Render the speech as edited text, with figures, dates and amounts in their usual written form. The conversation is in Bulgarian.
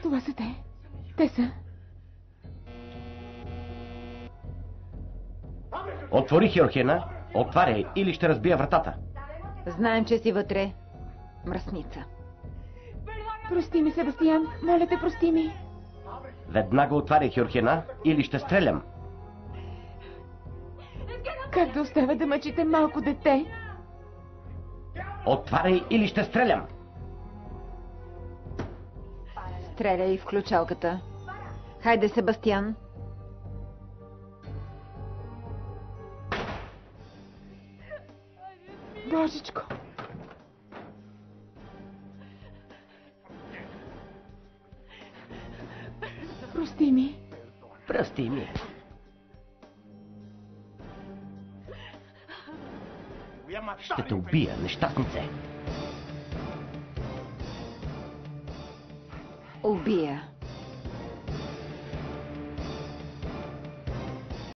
Това са те. Те са. Отвори, Хеорхена. Отваряй или ще разбия вратата. Знаем, че си вътре. Мръсница. Прости ми, Себастиян. Моля те, прости ми. Веднага отваряй, Хеорхена, или ще стрелям. Как да оставя да мъчите малко дете? Отваряй или ще стрелям. Стреляй в ключалката. Хайде, Себастиян. Божичко. Прости ми. Прости ми. Ще те убия, нещастнице. Убия.